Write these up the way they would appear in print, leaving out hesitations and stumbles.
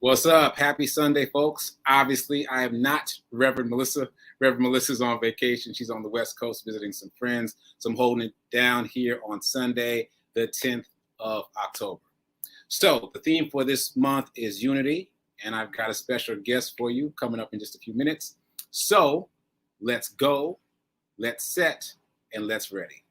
What's up? Happy Sunday, folks. Obviously, I am not Reverend Melissa. Reverend Melissa's on vacation. She's on the West Coast visiting some friends. So I'm holding it down here on Sunday, the 10th of October. So the theme for this month is unity, and I've got a special guest for you coming up in just a few minutes. So let's go, let's set, and let's ready.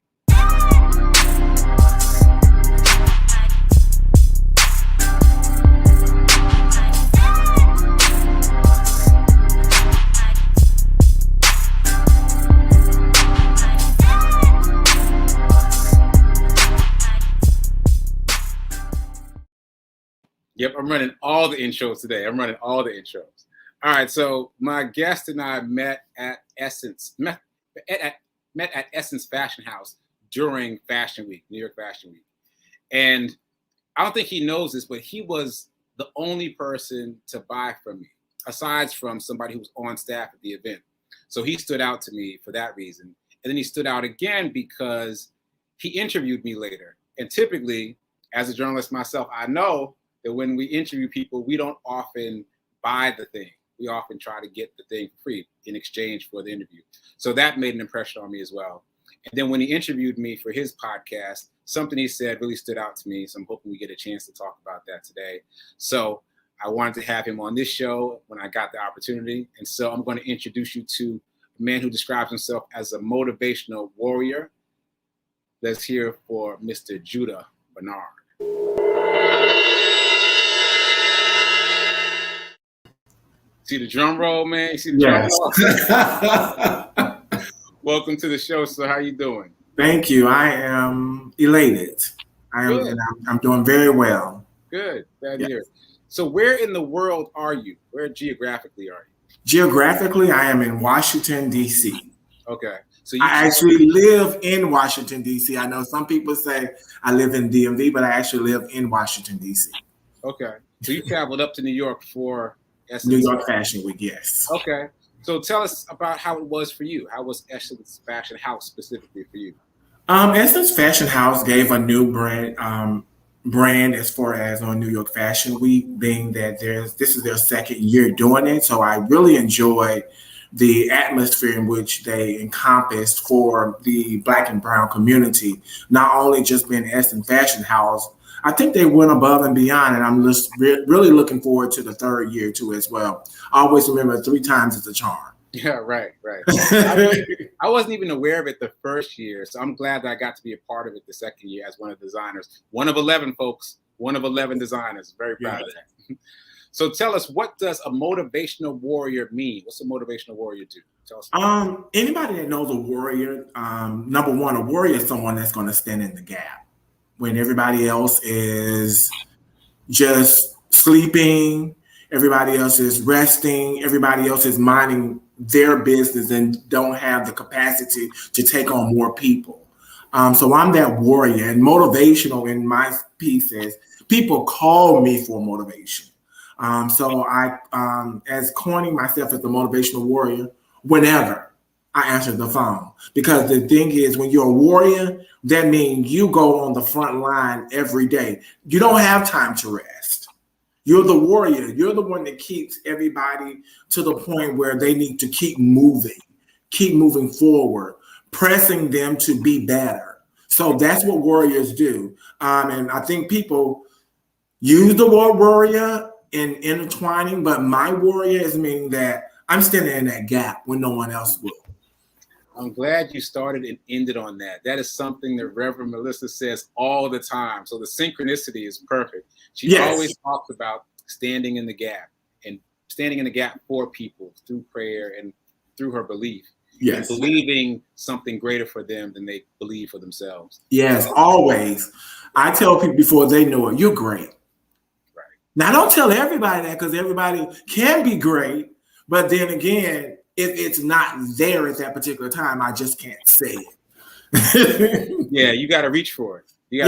Yep, I'm running all the intros today. All right, so my guest and I met at Essence Fashion House during Fashion Week, New York Fashion Week. And I don't think he knows this, but he was the only person to buy from me, aside from somebody who was on staff at the event. So he stood out to me for that reason. And then he stood out again because he interviewed me later. And typically, as a journalist myself, I know that when we interview people, we don't often buy the thing. We often try to get the thing for free in exchange for the interview. So that made an impression on me as well. And then when he interviewed me for his podcast, something he said really stood out to me. So I'm hoping we get a chance to talk about that today. So I wanted to have him on this show when I got the opportunity. And so I'm going to introduce you to a man who describes himself as a motivational warrior. Let's hear for Mr. Judah Bernard. See the drum roll, man? You see the drum roll? Welcome to the show, sir. How you doing? Thank you. I am elated. I'm doing very well. Good. Glad to hear it. So where in the world are you? Where geographically are you? Geographically, I am in Washington, D.C. Okay. So I actually live in Washington, D.C. I know some people say I live in DMV, but I actually live in Washington, D.C. Okay. So you traveled up to New York for Essence New York Fashion Week, yes. Okay. So tell us about how it was for you. How was Essence Fashion House specifically for you? Essence Fashion House gave a new brand as far as on New York Fashion Week, being that this is their second year doing it. So I really enjoyed the atmosphere in which they encompassed for the Black and Brown community, not only just being Essence Fashion House. I think they went above and beyond, and I'm just really looking forward to the third year too as well. I always remember 3 times is a charm. Yeah, right. I wasn't even aware of it the first year, so I'm glad that I got to be a part of it the second year as one of the designers. One of 11, folks. One of 11 designers. Very proud of that. So tell us, what does a motivational warrior mean? What's a motivational warrior do? Tell us. Anybody that knows a warrior, number one, a warrior is someone that's going to stand in the gap when everybody else is just sleeping, everybody else is resting, everybody else is minding their business and don't have the capacity to take on more people. So I'm that warrior, and motivational in my piece is people call me for motivation. So I, as coining myself as the motivational warrior, whenever I answer the phone, because the thing is, when you're a warrior, that means you go on the front line every day. You don't have time to rest. You're the warrior. You're the one that keeps everybody to the point where they need to keep moving forward, pressing them to be better. So that's what warriors do. And I think people use the word warrior in intertwining, but my warrior is meaning that I'm standing in that gap when no one else will. I'm glad you started and ended on that. That is something that Reverend Melissa says all the time. So the synchronicity is perfect. She always talks about standing in the gap and standing in the gap for people through prayer and through her belief. Yes. And believing something greater for them than they believe for themselves. Yes, always. I tell people before they know it, you're great. Right. Now, don't tell everybody that, because everybody can be great. But then again, if it's not there at that particular time, I just can't say it. Yeah, you got to reach for it. You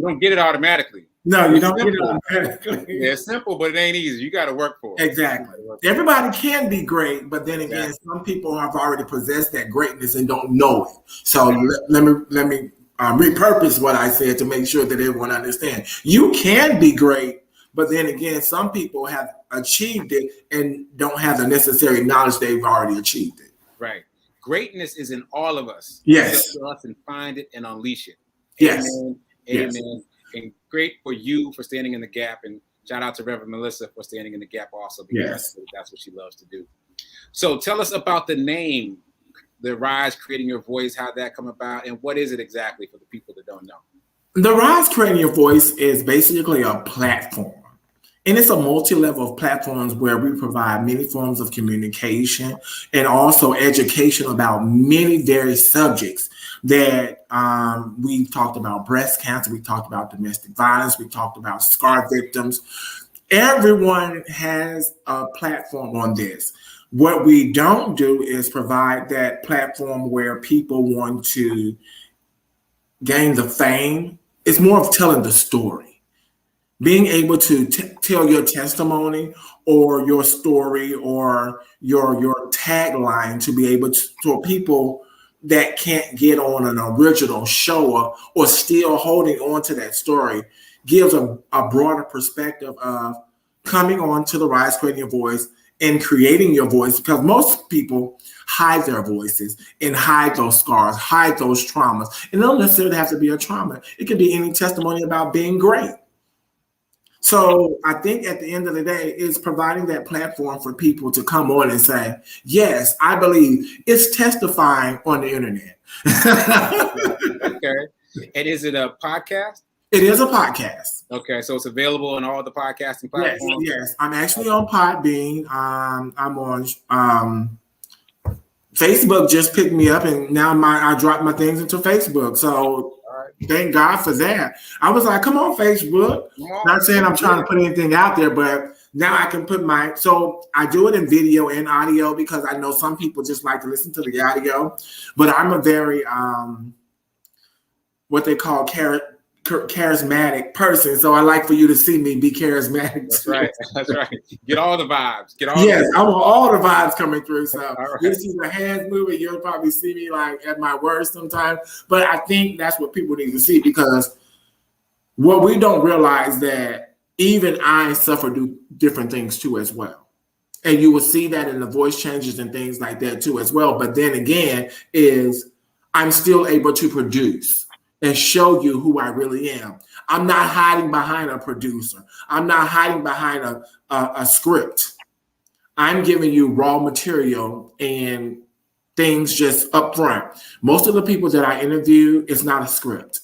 don't get it automatically. No, you don't get it automatically. Yeah, it's simple, but it ain't easy. You got to work for it. Exactly. Everybody can be great, but then again, some people have already possessed that greatness and don't know it. So let me repurpose what I said to make sure that everyone understands. You can be great, but then again, some people have achieved it and don't have the necessary knowledge they've already achieved it. Right. Greatness is in all of us. Yes. It's up to us and find it and unleash it. Yes. Amen. Yes. Amen. And great for you for standing in the gap. And shout out to Reverend Melissa for standing in the gap also, because that's what she loves to do. So tell us about the name, The Rise Creating Your Voice, how that come about, and what is it exactly for the people that don't know? The Rise Creating Your Voice is basically a platform. And it's a multi-level of platforms where we provide many forms of communication and also education about many various subjects that we talked about breast cancer, we talked about domestic violence, we talked about scar victims. Everyone has a platform on this. What we don't do is provide that platform where people want to gain the fame. It's more of telling the story. Being able to tell your testimony or your story or your tagline to be able to, for people that can't get on an original show or still holding on to that story, gives a broader perspective of coming on to the Rise Creating Your Voice and creating your voice, because most people hide their voices and hide those scars, hide those traumas. And it don't necessarily have to be a trauma. It could be any testimony about being great. So I think at the end of the day, it's providing that platform for people to come on and say, yes, I believe. It's testifying on the internet. Okay. And is it a podcast? It is a podcast. Okay, so it's available on all the podcasting platforms? Yes. I'm actually on Podbean. I'm on Facebook just picked me up, and now I dropped my things into Facebook. So thank God for that. I was like, come on, Facebook. Not saying I'm trying to put anything out there, but now I can put so I do it in video and audio because I know some people just like to listen to the audio, but I'm a very, what they call charismatic person. So I like for you to see me be charismatic. That's right. That's right. Get all the vibes. I want all the vibes coming through. So you see the hands moving, you'll probably see me like at my worst sometimes. But I think that's what people need to see, because what we don't realize that even I suffer different things too as well. And you will see that in the voice changes and things like that too as well. But then again, is I'm still able to produce and show you who I really am. I'm not hiding behind a producer. I'm not hiding behind a script. I'm giving you raw material and things just up front. Most of the people that I interview, it's not a script.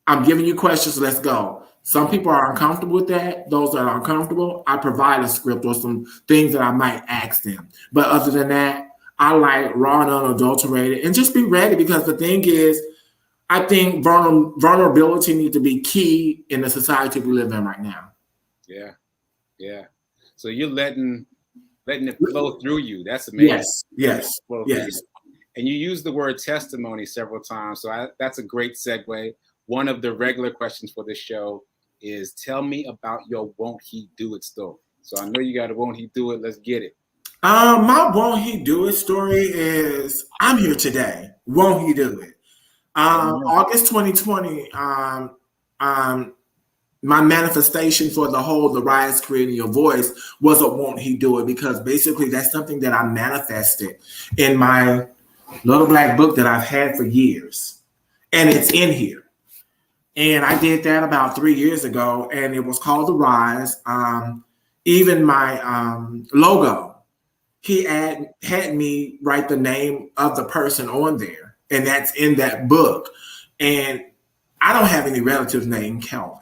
I'm giving you questions, let's go. Some people are uncomfortable with that. Those that are uncomfortable, I provide a script or some things that I might ask them. But other than that, I like raw and unadulterated, and just be ready, because the thing is, I think vulnerability needs to be key in the society we live in right now. Yeah. Yeah. So you're letting it flow through you. That's amazing. Yes. And you use the word testimony several times. So that's a great segue. One of the regular questions for this show is, tell me about your Won't He Do It story. So I know you got a Won't He Do It. Let's get it. My Won't He Do It story is, I'm here today. Won't He Do It? August 2020, my manifestation for the Rise Creating Your Voice was a Won't He Do It, because basically that's something that I manifested in my little black book that I've had for years. And it's in here. And I did that about 3 years ago, and it was called The Rise. Even my logo, he had me write the name of the person on there. And that's in that book. And I don't have any relatives named Kelvin.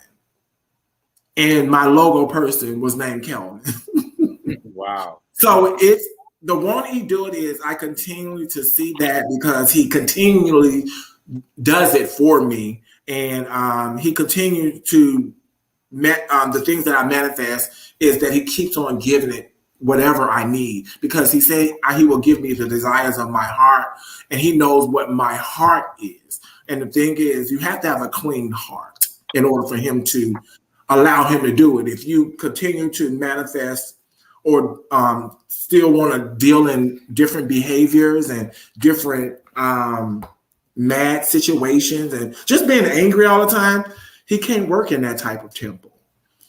And my logo person was named Kelvin. Wow. So it's the Won't He Do It is, I continue to see that because he continually does it for me. And he continued to, the things that I manifest is that he keeps on giving it whatever I need, because he said he will give me the desires of my heart, and he knows what my heart is. And the thing is, you have to have a clean heart in order for him to allow him to do it. If you continue to manifest or still want to deal in different behaviors and different mad situations and just being angry all the time, he can't work in that type of temple.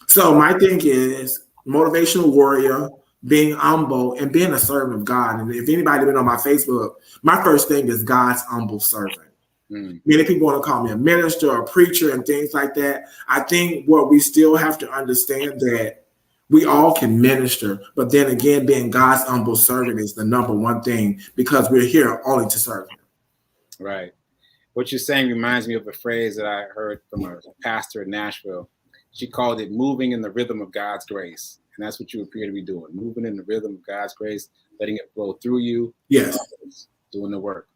So my thing is, motivational warrior, being humble, and being a servant of God. And if anybody been on my Facebook, my first thing is God's humble servant. Many people want to call me a minister or a preacher and things like that. I think what we still have to understand that we all can minister, but then again, being God's humble servant is the number one thing because we're here only to serve Him. Right. What you're saying reminds me of a phrase that I heard from a pastor in Nashville. She called it moving in the rhythm of God's grace. And that's what you appear to be doing, moving in the rhythm of God's grace, letting it flow through you. Yes. Doing the work.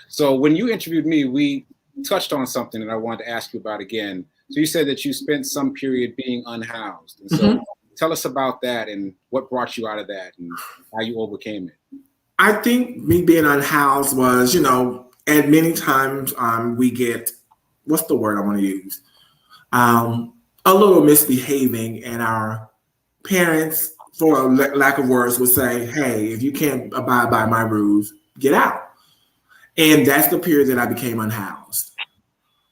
So when you interviewed me, we touched on something that I wanted to ask you about again. So you said that you spent some period being unhoused. And so tell us about that and what brought you out of that and how you overcame it. I think me being unhoused was, at many times we get, what's the word I want to use? A little misbehaving, and our parents, for lack of words, would say, hey, if you can't abide by my rules, get out. And that's the period that I became unhoused.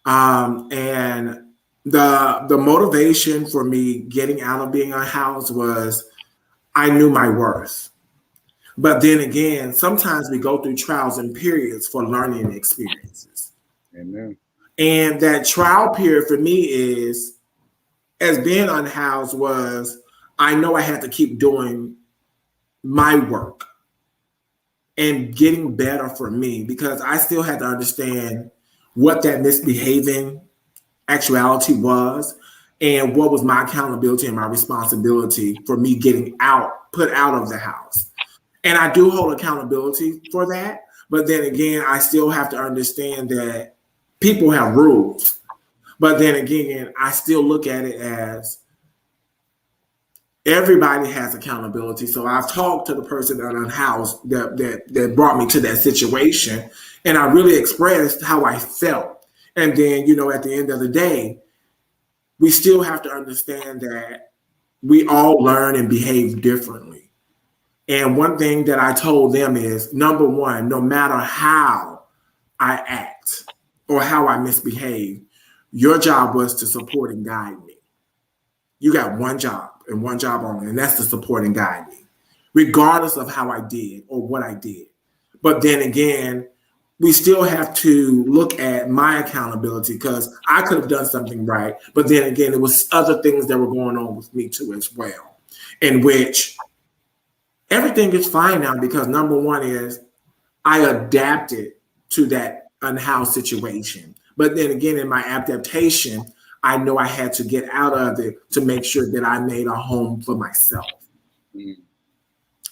And the motivation for me getting out of being unhoused was I knew my worth. But then again, sometimes we go through trials and periods for learning experiences. Amen. And that trial period for me is, as being unhoused was, I know I had to keep doing my work and getting better for me because I still had to understand what that misbehaving actuality was and what was my accountability and my responsibility for me getting put out of the house. And I do hold accountability for that. But then again, I still have to understand that people have rules. But then again, I still look at it as everybody has accountability. So I've talked to the person that unhoused that brought me to that situation, and I really expressed how I felt. And then, at the end of the day, we still have to understand that we all learn and behave differently. And one thing that I told them is, number one, no matter how I act or how I misbehave, your job was to support and guide me. You got one job and one job only, and that's to support and guide me, regardless of how I did or what I did. But then again, we still have to look at my accountability because I could have done something right. But then again, it was other things that were going on with me too as well, in which everything is fine now because number one is I adapted to that unhoused situation. But then again, in my adaptation, I know I had to get out of it to make sure that I made a home for myself.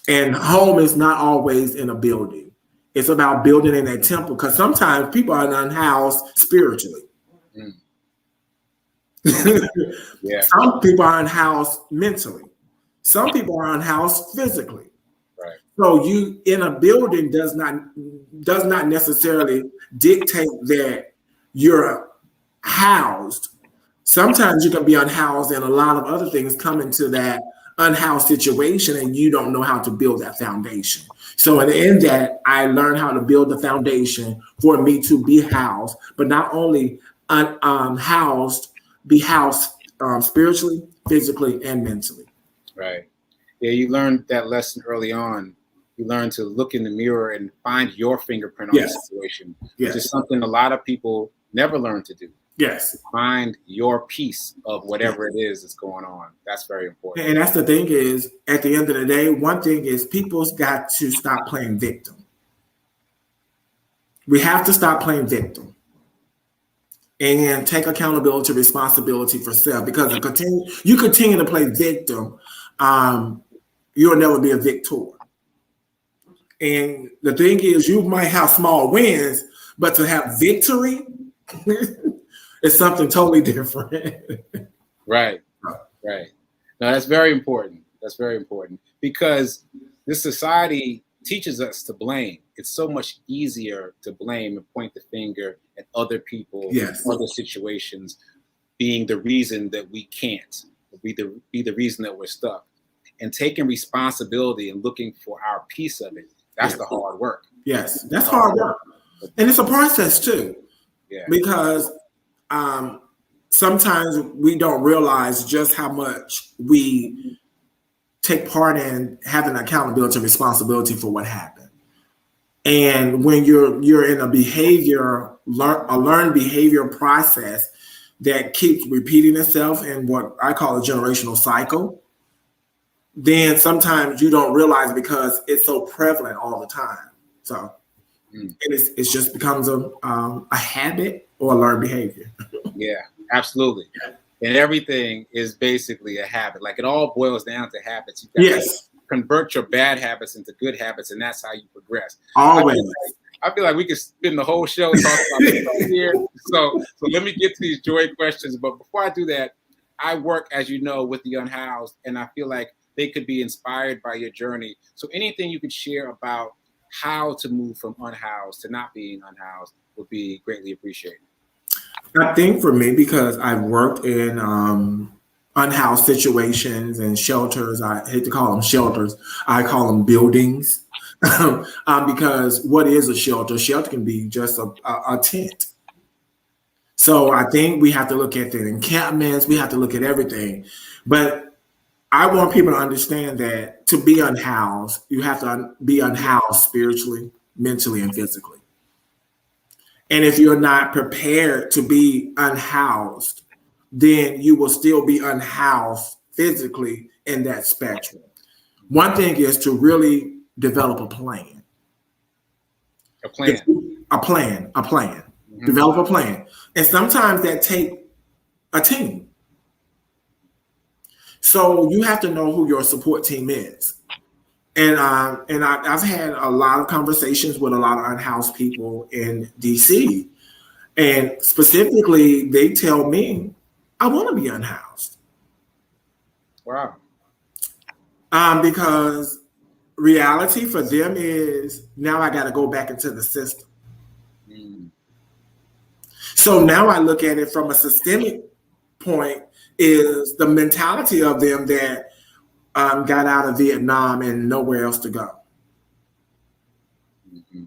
And home is not always in a building. It's about building in that temple because sometimes people are unhoused spiritually. Yeah. Some people are unhoused mentally. Some people are unhoused physically. Right. So you in a building does not necessarily dictate that you're housed. Sometimes you can be unhoused and a lot of other things come into that unhoused situation and you don't know how to build that foundation. So in that, I learned how to build the foundation for me to be housed, but not only housed, be housed spiritually, physically, and mentally. Right. Yeah, you learned that lesson early on. You learn to look in the mirror and find your fingerprint on the situation, which is something a lot of people never learn to do. Yes. Find your piece of whatever it is that's going on. That's very important. And that's the thing is, at the end of the day, one thing is people's got to stop playing victim. We have to stop playing victim and take accountability, responsibility for self. Because you continue to play victim, you'll never be a victor. And the thing is, you might have small wins, but to have victory is something totally different. Right. Right. No, that's very important. That's very important because this society teaches us to blame. It's so much easier to blame and point the finger at other people, other situations, being the reason that we can't, be the reason that we're stuck. And taking responsibility and looking for our piece of it, that's the hard work. Yes, that's hard work. And it's a process too. Yeah. Because sometimes we don't realize just how much we take part in having accountability and responsibility for what happened. And when you're in a learned behavior process that keeps repeating itself in what I call a generational cycle, then sometimes you don't realize because it's so prevalent all the time. So it just becomes a habit or a learned behavior. Yeah, absolutely. And everything is basically a habit. Like it all boils down to habits. You got to convert your bad habits into good habits, and that's how you progress. Always. I feel like we could spend the whole show talking about this right here. So let me get to these joy questions. But before I do that, I work, as you know, with the unhoused, and I feel like they could be inspired by your journey. So anything you could share about how to move from unhoused to not being unhoused would be greatly appreciated. I think for me, because I've worked in unhoused situations and shelters, I hate to call them shelters, I call them buildings. Because what is a shelter? A shelter can be just a tent. So I think we have to look at the encampments, we have to look at everything. But I want people to understand that to be unhoused, you have to be unhoused spiritually, mentally, and physically. And if you're not prepared to be unhoused, then you will still be unhoused physically in that spectrum. One thing is to really develop a plan. A plan. Mm-hmm. Develop a plan. And sometimes that takes a team. So you have to know who your support team is. And I've had a lot of conversations with a lot of unhoused people in DC. And specifically, they tell me, I want to be unhoused. Wow. Because reality for them is now I got to go back into the system. So now I look at it from a systemic point is the mentality of them that got out of Vietnam and nowhere else to go. Mm-hmm.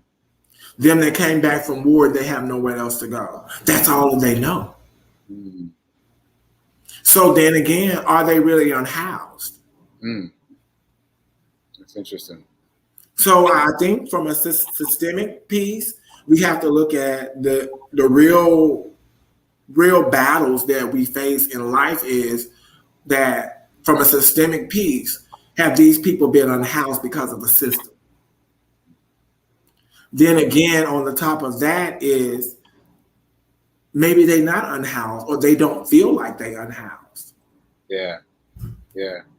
Them that came back from war, they have nowhere else to go. That's all they know. Mm-hmm. So then again, are they really unhoused? That's interesting. So I think from a systemic piece, we have to look at the real battles that we face in life is that from a systemic piece, have these people been unhoused because of the system? Then again, on the top of that is maybe they're not unhoused or they don't feel like they're unhoused. Yeah.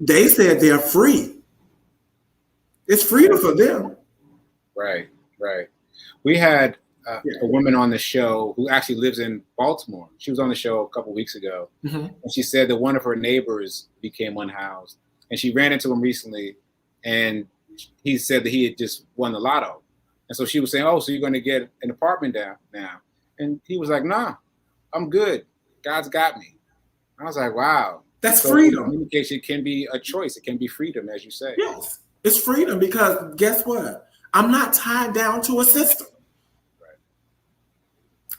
They said they're free. It's freedom for them. Right. We had a woman on the show who actually lives in Baltimore. She was on the show a couple of weeks ago. Mm-hmm. And she said that one of her neighbors became unhoused. And she ran into him recently. And he said that he had just won the lotto. And so she was saying, oh, so you're going to get an apartment down now? And he was like, nah, I'm good. God's got me. I was like, wow. That's freedom. Communication can be a choice. It can be freedom, as you say. Yes, it's freedom because guess what? I'm not tied down to a system. Right.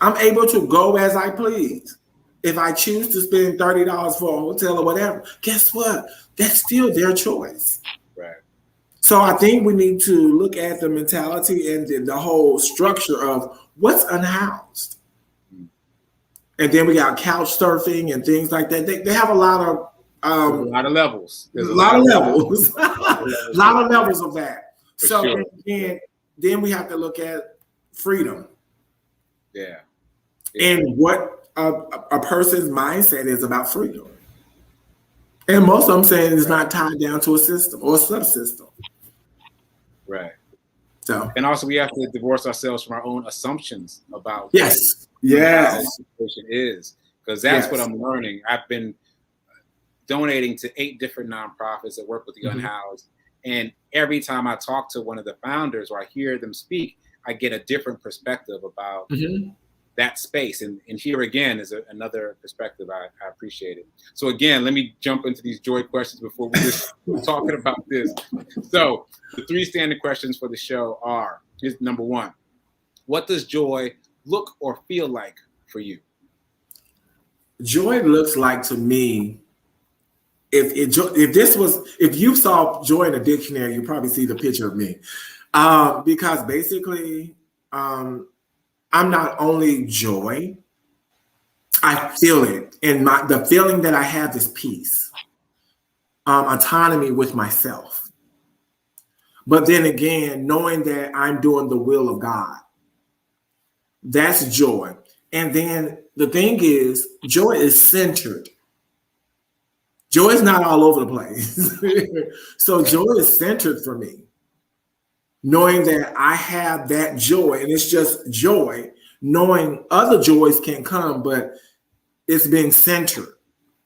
I'm able to go as I please. If I choose to spend $30 for a hotel or whatever, guess what? That's still their choice. Right. So I think we need to look at the mentality and the whole structure of what's unhoused. And then we got couch surfing and things like that. They have a lot of levels. There's a lot of levels. A lot of levels of that. For so sure. then we have to look at freedom. Yeah. And what a person's mindset is about freedom. And most of them saying it's not tied down to a system or a subsystem. Right. So and also we have to divorce ourselves from our own assumptions about yes. Yes. How the situation is, because that's what I'm learning. I've been donating to 8 different nonprofits that work with the unhoused, and every time I talk to one of the founders or I hear them speak, I get a different perspective about that space. And here again is another perspective. I appreciate it. So again, let me jump into these joy questions before we just talking about this. So the 3 standard questions for the show are: here's number 1. What does joy look or feel like for you? Joy looks like to me if you saw joy in a dictionary, you probably see the picture of me, because basically, I'm not only joy, I feel it, and the feeling that I have is peace, autonomy with myself. But then again, knowing that I'm doing the will of God, that's joy. And then the thing is, joy is centered. Joy is not all over the place. So joy is centered for me. Knowing that I have that joy, and it's just joy, knowing other joys can come, but it's being centered,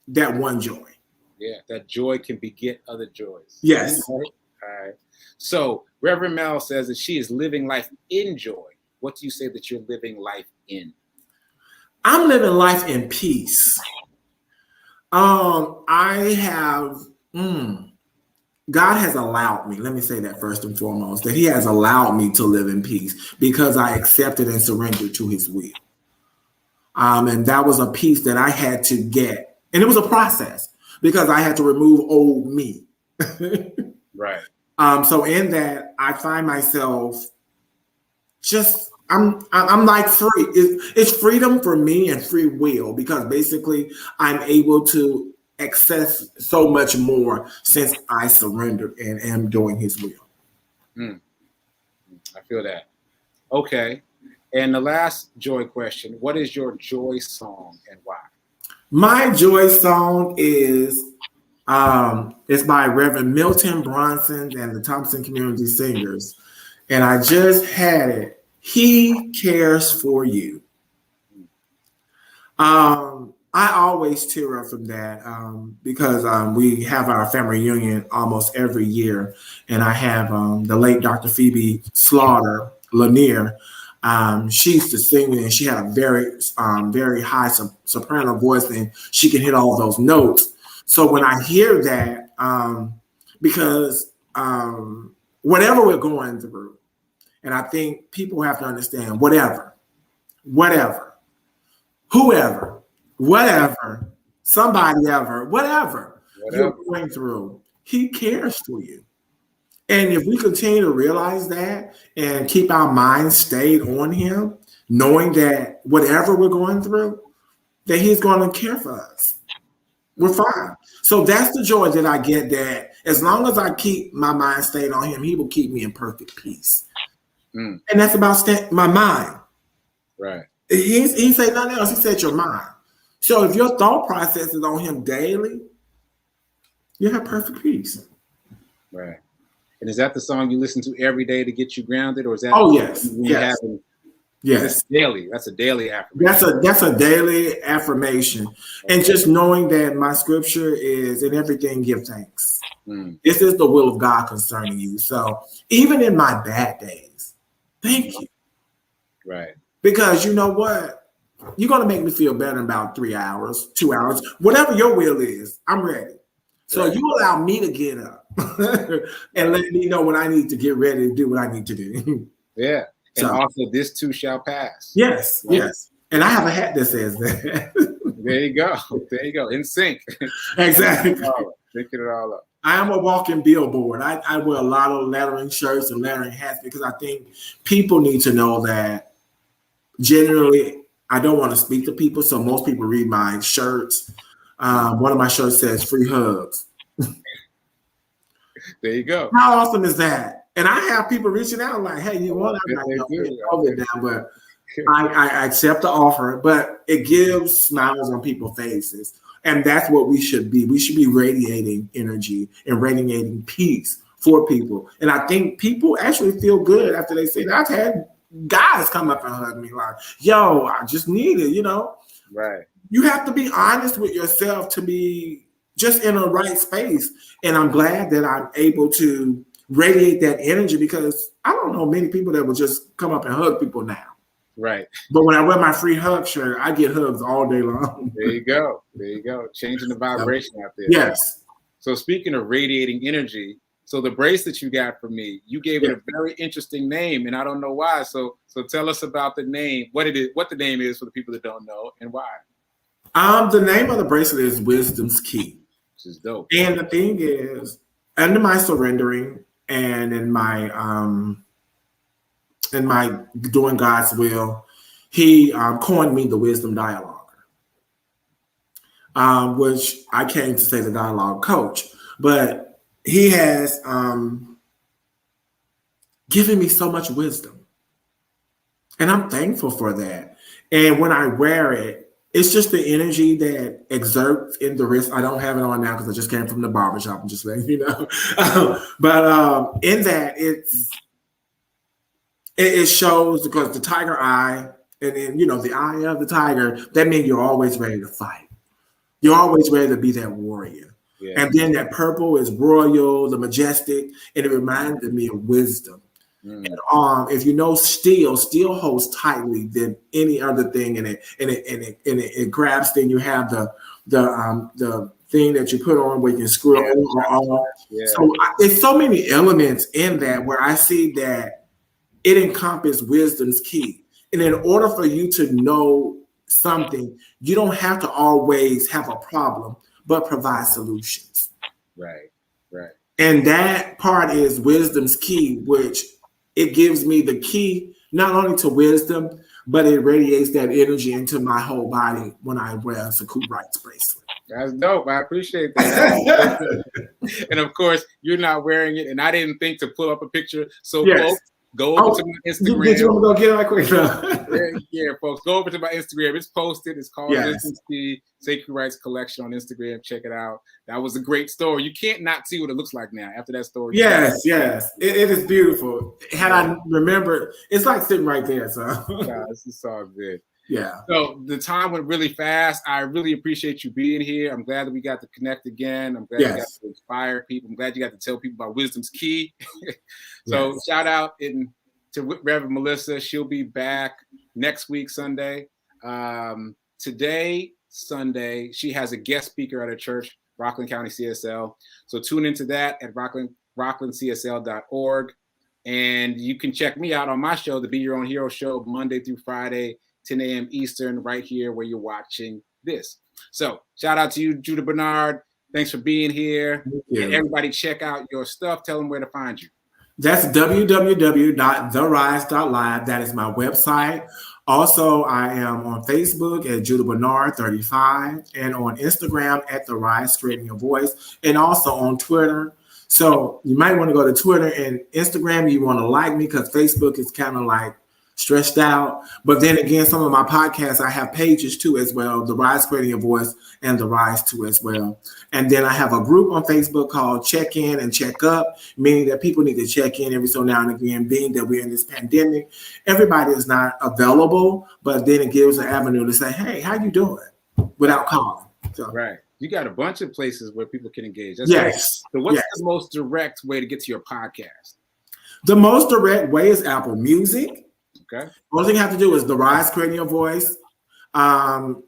that one joy. Yeah, that joy can beget other joys. Yes. All right. So Reverend Mel says that she is living life in joy. What do you say that you're living life in? I'm living life in peace. I have, God has allowed me, let me say that first and foremost, that he has allowed me to live in peace because I accepted and surrendered to his will. And that was a peace that I had to get. And it was a process because I had to remove old me. Right. So in that, I find myself just, I'm like free. It's freedom for me and free will because basically I'm able to access so much more since I surrendered and am doing his will. I feel that. Okay. And the last joy question, what is your joy song and why? My joy song is it's by Reverend Milton Bronson and the Thompson Community Singers. And I just had it. He cares for you. I always tear up from that because we have our family reunion almost every year. And I have the late Dr. Phoebe Slaughter Lanier. She used to sing and she had a very high soprano voice and she can hit all those notes. So when I hear that, because whatever we're going through, and I think people have to understand whatever, whoever, whatever, somebody ever, whatever you're going through, he cares for you. And if we continue to realize that and keep our minds stayed on him, knowing that whatever we're going through, that he's going to care for us. We're fine. So that's the joy that I get, that as long as I keep my mind stayed on him, he will keep me in perfect peace. And that's about my mind. Right. He said nothing else. He said your mind. So if your thought process is on him daily, you have perfect peace. Right. And is that the song you listen to every day to get you grounded, or is that? Oh yes, yes, yes. Daily. That's a daily affirmation. That's a daily affirmation, and just knowing that my scripture is in everything give thanks. This is the will of God concerning you. So even in my bad days, thank you. Right. Because you know what, you're gonna make me feel better in about 3 hours, 2 hours, whatever your will is. I'm ready. So you allow me to get up and let me know when I need to get ready to do what I need to do. Yeah. And also, this too shall pass. Yes, right? Yes. And I have a hat that says that. There you go. There you go. In sync. Exactly. Picking it all up. I am a walking billboard. I wear a lot of lettering shirts and lettering hats because I think people need to know that generally I don't want to speak to people. So most people read my shirts. One of my shirts says free hugs. There you go. How awesome is that? And I have people reaching out like, hey, you want COVID now, but I accept the offer, but it gives smiles on people's faces. And that's what we should be. We should be radiating energy and radiating peace for people. And I think people actually feel good after they say that. I've had guys come up and hug me like, yo, I just need it, you know? Right. You have to be honest with yourself to be just in a right space. And I'm glad that I'm able to radiate that energy because I don't know many people that will just come up and hug people now. Right. But when I wear my free hug shirt, I get hugs all day long. There you go. There you go. Changing the vibration out there. Yes. So speaking of radiating energy, so the bracelet you got from me, you gave it a very interesting name, and I don't know why. So tell us about the name, what it is, what the name is for the people that don't know, and why. The name of the bracelet is Wisdom's Key. Which is dope. And the thing is, under my surrendering and in my doing God's will, he coined me the wisdom dialogue, which I came to say the dialogue coach. But he has given me so much wisdom. And I'm thankful for that. And when I wear it, it's just the energy that exerts in the wrist. I don't have it on now because I just came from the barbershop. I'm just letting you know. But in that, it shows, because the tiger eye, and then, the eye of the tiger, that means you're always ready to fight. You're always ready to be that warrior. Yeah. And then that purple is royal, the majestic, and it reminded me of wisdom. And if you know steel holds tightly than any other thing, and it grabs. Then you have the thing that you put on where you can screw it over. Yeah. So there's so many elements in that where I see that it encompasses wisdom's key. And in order for you to know something, you don't have to always have a problem, but provide solutions. Right. And that part is wisdom's key, which it gives me the key not only to wisdom, but it radiates that energy into my whole body when I wear a Sekou Rights bracelet. That's dope. I appreciate that. And of course, you're not wearing it, and I didn't think to pull up a picture. So folks, go over to my Instagram. Did you want to go get it right quick? Yeah, folks, go over to my Instagram. It's posted. It's called Wisdom's Key Sekou Rights Collection on Instagram. Check it out. That was a great story. You can't not see what it looks like now after that story. Yes. It is beautiful. Had I remembered, it's like sitting right there. So this is all good. Yeah. So the time went really fast. I really appreciate you being here. I'm glad that we got to connect again. I'm glad you got to inspire people. I'm glad you got to tell people about Wisdom's Key. So shout out to Reverend Melissa. She'll be back next week, Sunday. Today, Sunday, she has a guest speaker at her church, Rockland County CSL. So tune into that at rocklandcsl.org. And you can check me out on my show, the Be Your Own Hero Show, Monday through Friday, 10 a.m. Eastern, right here where you're watching this. So shout out to you, Judah Bernard. Thanks for being here. And everybody check out your stuff. Tell them where to find you. That's www.therise.live. That is my website. Also, I am on Facebook at Judah Bernard 35 and on Instagram at The Rise Creating Your Voice, and also on Twitter. So you might want to go to Twitter and Instagram. You want to like me because Facebook is kind of like stressed out. But then again, some of my podcasts, I have pages too as well, The Rise Creating Your Voice and The Rise too as well. And then I have a group on Facebook called Check In and Check Up, meaning that people need to check in every so now and again, being that we're in this pandemic. Everybody is not available, but then it gives an avenue to say, hey, how you doing? Without calling. So. Right. You got a bunch of places where people can engage. That's right. So what's the most direct way to get to your podcast? The most direct way is Apple Music. Okay. All thing you have to do is The Rise Creating Your Voice. iHeartRadio.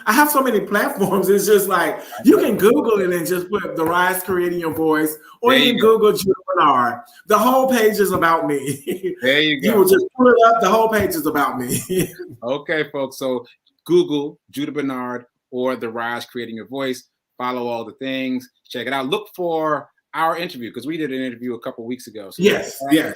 I have so many platforms. It's just like you can Google it and just put The Rise Creating Your Voice, or you can Google Judah Bernard. The whole page is about me. There you go. You will just pull it up. The whole page is about me. Okay, folks. So Google Judah Bernard or The Rise Creating Your Voice. Follow all the things. Check it out. Look for our interview because we did an interview a couple weeks ago. So yes. Check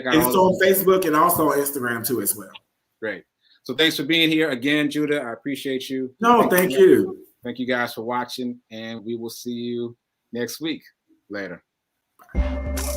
out it's on Facebook and also on Instagram too as well. Great. So thanks for being here again, Judah. I appreciate you. No, thank you. Thank you guys for watching, and we will see you next week. Later. Bye.